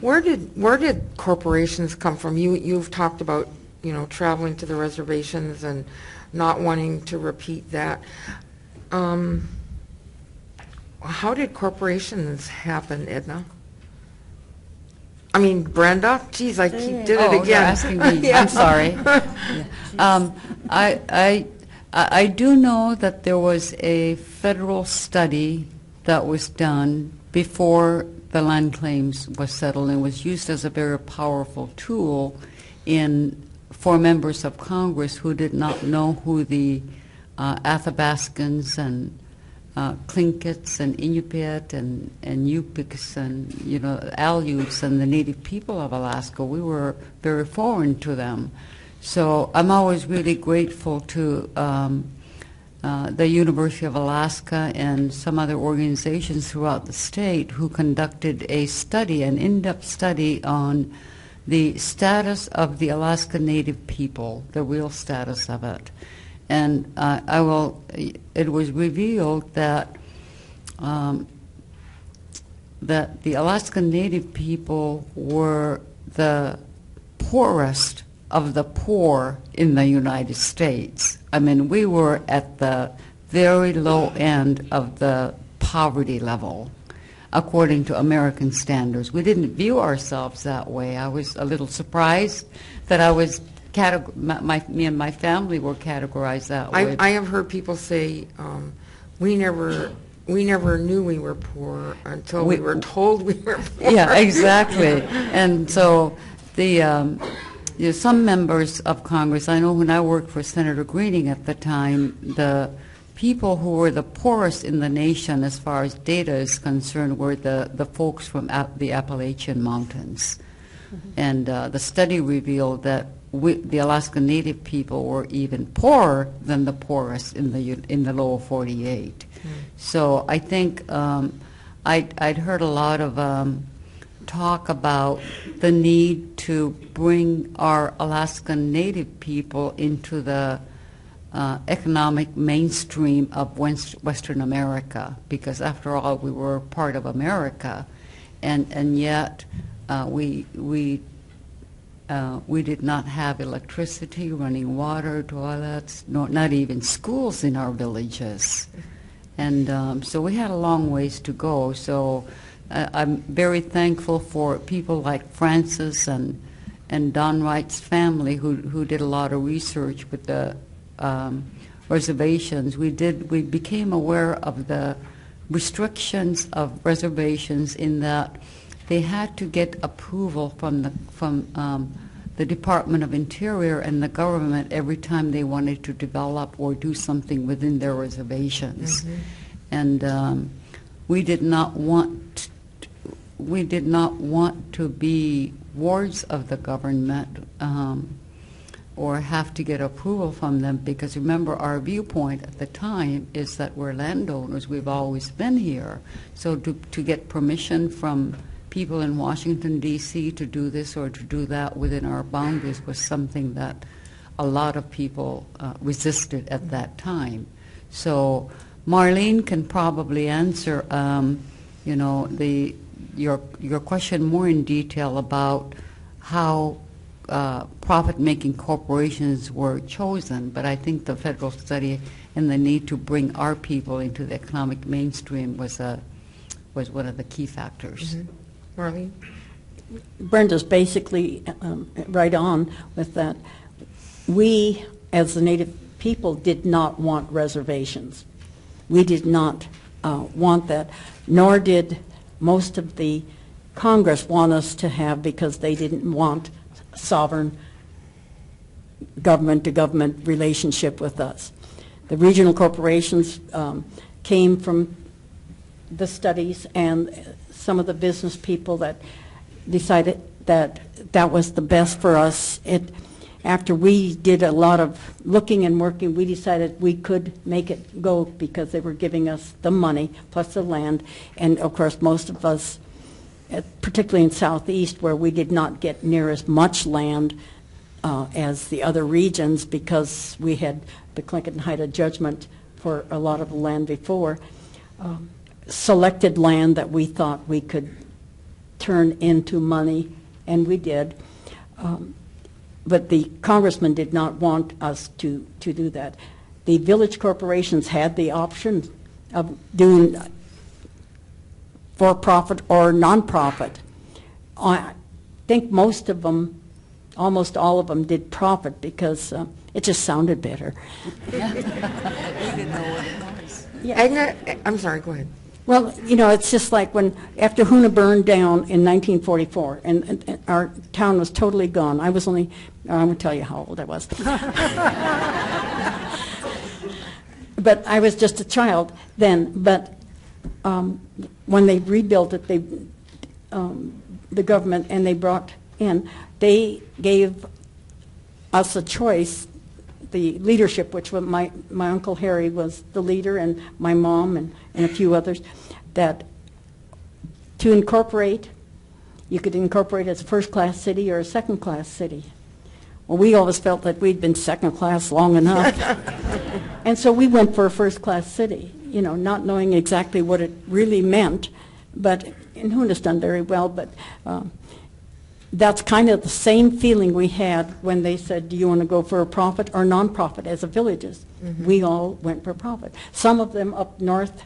Where did corporations come from? You've talked about, traveling to the reservations and not wanting to repeat that. How did corporations happen, Edna? I mean, Brenda? Geez, I keep did it again. You're asking me. Yeah. I'm sorry. I do know that there was a federal study that was done before the land claims was settled and was used as a very powerful tool for members of Congress who did not know who the Athabascans and Tlinkits and Inupiat and Yupiks and Aleuts and the native people of Alaska. We were very foreign to them. So I'm always really grateful to the University of Alaska and some other organizations throughout the state who conducted a study, an in-depth study on the status of the Alaska Native people, the real status of it. And it was revealed that that the Alaska Native people were the poorest of the poor in the United States. I mean, we were at the very low end of the poverty level, according to American standards. We didn't view ourselves that way. I was a little surprised that me and my family were categorized that way. I have heard people say, we never knew we were poor until we were told we were poor. Yeah, exactly. And so some members of Congress, I know when I worked for Senator Greening at the time, the people who were the poorest in the nation as far as data is concerned were the folks from the Appalachian Mountains. Mm-hmm. And the study revealed that the Alaska Native people were even poorer than the poorest in the lower 48. Mm. So I think I'd heard a lot of talk about the need to bring our Alaskan Native people into the economic mainstream of Western America, because after all we were part of America, and yet we did not have electricity, running water, toilets, not even schools in our villages. And so we had a long ways to go. So I'm very thankful for people like Francis and Don Wright's family who did a lot of research with the reservations. We became aware of the restrictions of reservations in that they had to get approval from the Department of Interior and the government every time they wanted to develop or do something within their reservations. Mm-hmm. And we did not want to be wards of the government or have to get approval from them, because remember, our viewpoint at the time is that we're landowners. We've always been here. So to get permission from people in Washington, D.C. to do this or to do that within our boundaries was something that a lot of people resisted at that time. So Marlene can probably answer your question more in detail about how profit-making corporations were chosen, but I think the federal study and the need to bring our people into the economic mainstream was one of the key factors. Mm-hmm. Marlene? Brenda's basically right on with that. We, as the Native people, did not want reservations. We did not want that, nor did most of the Congress want us to have, because they didn't want sovereign government-to-government relationship with us. The regional corporations came from the studies and some of the business people that decided that that was the best for us. After we did a lot of looking and working, we decided we could make it go because they were giving us the money plus the land. And of course, most of us, particularly in Southeast, where we did not get near as much land as the other regions, because we had the Tlingit and Haida judgment for a lot of the land before, selected land that we thought we could turn into money, and we did. But the congressman did not want us to do that. The village corporations had the option of doing for-profit or non-profit. I think most of them, almost all of them, did profit because it just sounded better. Agnes, I'm sorry, go ahead. Well, you know, it's just like when, after Hoonah burned down in 1944, and our town was totally gone. I was only, I won't tell you how old I was. But I was just a child then. But when they rebuilt it, the government, and they brought in, they gave us a choice. The leadership, which was my Uncle Harry was the leader, and my mom and a few others, that to incorporate, you could incorporate as a first-class city or a second-class city. Well, we always felt that we'd been second-class long enough. And so we went for a first-class city, you know, not knowing exactly what it really meant, and Hoonah's done very well, but that's kind of the same feeling we had when they said, do you want to go for a profit or non-profit as a villages? Mm-hmm. We all went for profit. Some of them up north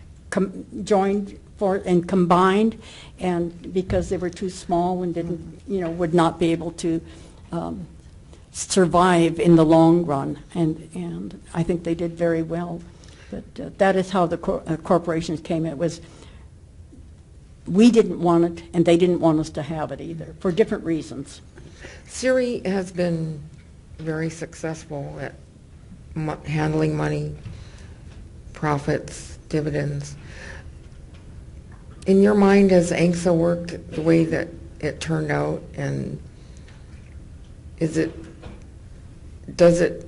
joined for and combined, and because they were too small and didn't, you know, would not be able to survive in the long run, and I think they did very well. But that is how the corporations came. It was, we didn't want it, and they didn't want us to have it either, for different reasons. Siri has been very successful at handling money, profits, dividends. In your mind, has ANCSA worked the way that it turned out, and does it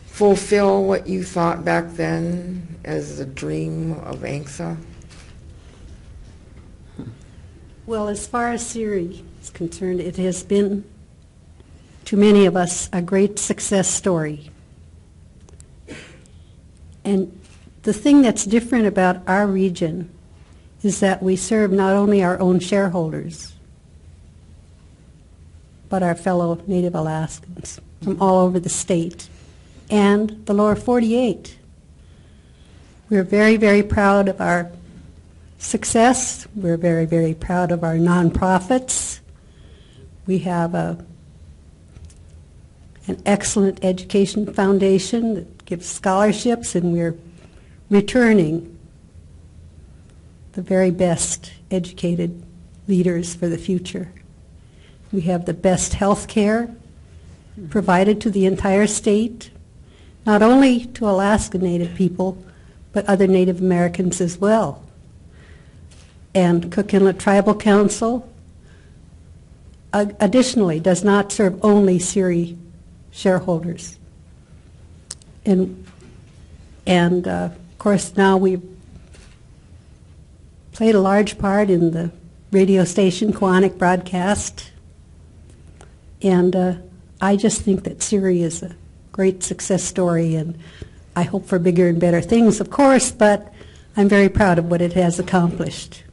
fulfill what you thought back then as a dream of ANCSA? Well, as far as Siri is concerned, it has been, to many of us, a great success story. And the thing that's different about our region is that we serve not only our own shareholders, but our fellow Native Alaskans from all over the state and the lower 48. We're very, very proud of our success. We're very, very proud of our nonprofits. We have an excellent education foundation that gives scholarships, and we're returning the very best educated leaders for the future. We have the best health care provided to the entire state, not only to Alaska Native people, but other Native Americans as well. And Cook Inlet Tribal Council, additionally, does not serve only Siri shareholders. And of course, now we've played a large part in the radio station Koahnic broadcast. And I just think that Siri is a great success story, and I hope for bigger and better things, of course, but I'm very proud of what it has accomplished.